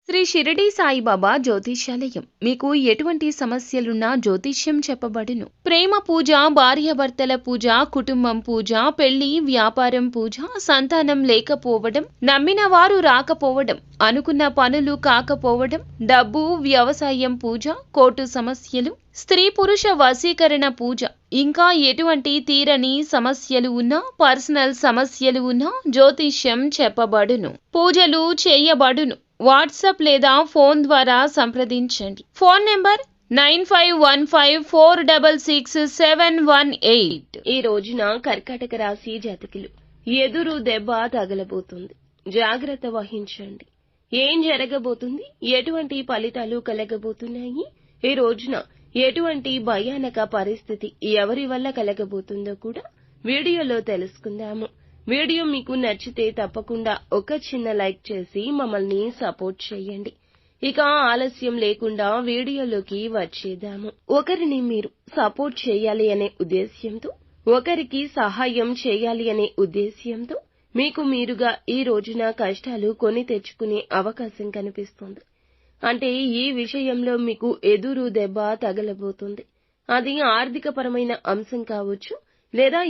శ్రీ షిరిడి సాయిబాబా జ్యోతిష్యాలయం మీకు ఎటువంటి సమస్యలున్నా జ్యోతిష్యం చెప్పబడును. ప్రేమ పూజ, భార్యాభర్తల పూజ, కుటుంబం పూజ, పెళ్లి, వ్యాపారం పూజ, సంతానం లేకపోవడం, నమ్మిన వారు రాకపోవడం, అనుకున్న పనులు కాకపోవడం, డబ్బు, వ్యవసాయం పూజ, కోర్టు సమస్యలు, స్త్రీ పురుష వశీకరణ పూజ, ఇంకా ఎటువంటి తీరని సమస్యలు ఉన్నా, పర్సనల్ సమస్యలు ఉన్నా జ్యోతిష్యం చెప్పబడును. పూజలు చేయబడును. వాట్సాప్ లేదా ఫోన్ ద్వారా సంప్రదించండి. Phone number 9515466718. ఈ రోజున కర్కాటక రాశి జాతకులు ఎదురు దెబ్బ తగలబోతుంది. జాగ్రత్త వహించండి. ఏం జరగబోతుంది, ఎటువంటి ఫలితాలు కలగబోతున్నాయి, ఈ రోజున ఎటువంటి భయానక పరిస్థితి ఎవరి వల్ల కలగబోతుందో కూడా వీడియోలో తెలుసుకుందాము. వీడియో మీకు నచ్చితే తప్పకుండా ఒక చిన్న లైక్ చేసి మమ్మల్ని సపోర్ట్ చేయండి. ఇక ఆలస్యం లేకుండా వీడియోలోకి వచ్చేద్దాము. ఒకరిని మీరు సపోర్ట్ చేయాలి అనే ఉద్దేశ్యంతో, ఒకరికి సహాయం చేయాలి అనే ఉద్దేశ్యంతో మీకు మీరుగా ఈ రోజున కష్టాలు కొని తెచ్చుకునే అవకాశం కనిపిస్తుంది. అంటే ఈ విషయంలో మీకు ఎదురు దెబ్బ తగలబోతుంది. అది ఆర్థికపరమైన అంశం కావచ్చు, లేదా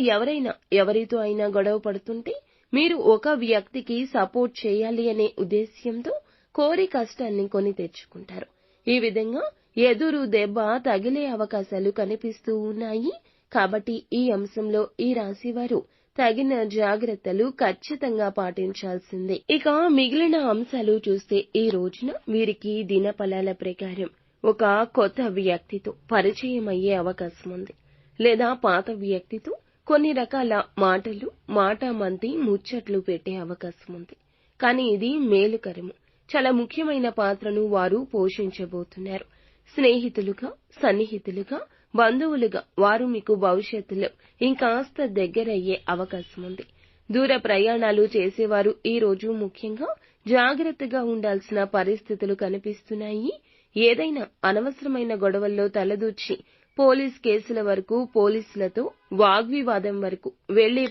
ఎవరితో అయినా గొడవ పడుతుంటే మీరు ఒక వ్యక్తికి సపోర్ట్ చేయాలి అనే ఉద్దేశ్యంతో కోరి కష్టాన్ని కొని తెచ్చుకుంటారు. ఈ విధంగా ఎదురు దెబ్బ తగిలే అవకాశాలు కనిపిస్తూ ఉన్నాయి. కాబట్టి ఈ అంశంలో ఈ రాశి వారు తగిన జాగ్రత్తలు ఖచ్చితంగా పాటించాల్సిందే. ఇక మిగిలిన అంశాలు చూస్తే ఈ రోజున వీరికి దినఫలాల ప్రకారం ఒక కొత్త వ్యక్తితో పరిచయం అయ్యే అవకాశం ఉంది. లేదా పాత వ్యక్తితో కొన్ని రకాల మాటలు, మాటామంతి, ముచ్చట్లు పెట్టే అవకాశం ఉంది. కానీ ఇది మేలుకరము. చాలా ముఖ్యమైన పాత్రను వారు పోషించబోతున్నారు. స్నేహితులుగా, సన్నిహితులుగా, బంధువులుగా వారు మీకు భవిష్యత్తులో ఇంకాస్త దగ్గరయ్యే అవకాశం ఉంది. దూర ప్రయాణాలు చేసేవారు ఈ రోజు ముఖ్యంగా జాగ్రత్తగా ఉండాల్సిన పరిస్థితులు కనిపిస్తున్నాయి. ఏదైనా అనవసరమైన గొడవల్లో తలదూర్చి పోలీస్ కేసుల వరకు, పోలీసులతో వాగ్వివాదం వరకు వెళ్లే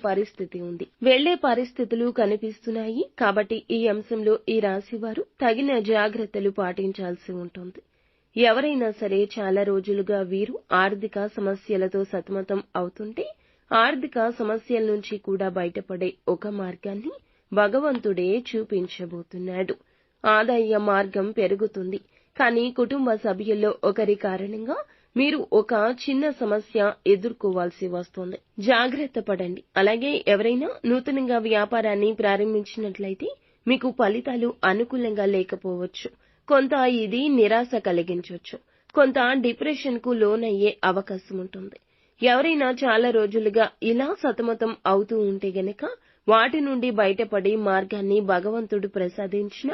పరిస్థితులు కనిపిస్తున్నాయి. కాబట్టి ఈ అంశంలో ఈ రాశి వారు తగిన జాగ్రత్తలు పాటించాల్సి ఉంటుంది. ఎవరైనా సరే చాలా రోజులుగా వీరు ఆర్థిక సమస్యలతో సతమతం అవుతుంటే ఆర్థిక సమస్యల నుంచి కూడా బయటపడే ఒక మార్గాన్ని భగవంతుడే చూపించబోతున్నాడు. ఆదాయ మార్గం పెరుగుతుంది. కానీ కుటుంబ సభ్యుల్లో ఒకరి కారణంగా మీరు ఒక చిన్న సమస్య ఎదుర్కోవాల్సి వస్తుంది. జాగ్రత్త పడండి. అలాగే ఎవరైనా నూతనంగా వ్యాపారాన్ని ప్రారంభించినట్లయితే మీకు ఫలితాలు అనుకూలంగా లేకపోవచ్చు. కొంత ఇది నిరాశ కలిగించవచ్చు. కొంత డిప్రెషన్ కు లోనయ్యే అవకాశం ఉంటుంది. ఎవరైనా చాలా రోజులుగా ఇలా సతమతం అవుతూ ఉంటే గనక వాటి నుండి బయటపడే మార్గాన్ని భగవంతుడు ప్రసాదించిన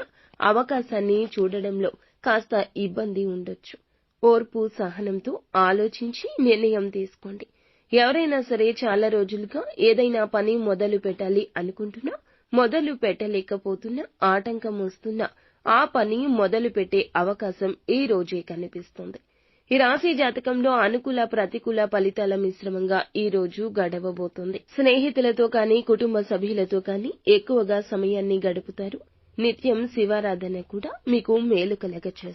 అవకాశాన్ని చూడడంలో కాస్త ఇబ్బంది ఉండొచ్చు. ఓర్పు, సహనంతో ఆలోచించి నిర్ణయం తీసుకోండి. ఎవరైనా సరే చాలా రోజులుగా ఏదైనా పని మొదలు పెట్టాలి అనుకుంటున్నా, మొదలు పెట్టలేకపోతున్నా, ఆటంకం వస్తున్నా ఆ పని మొదలు పెట్టే అవకాశం ఈ రోజే కనిపిస్తుంది. ఈ రాశి జాతకంలో అనుకూల, ప్రతికూల ఫలితాల మిశ్రమంగా ఈ రోజు గడవబోతోంది. స్నేహితులతో కానీ, కుటుంబ సభ్యులతో కానీ ఎక్కువగా సమయాన్ని గడుపుతారు. నిత్యం శివారాధన కూడా మీకు మేలు కలగచేస్తుంది.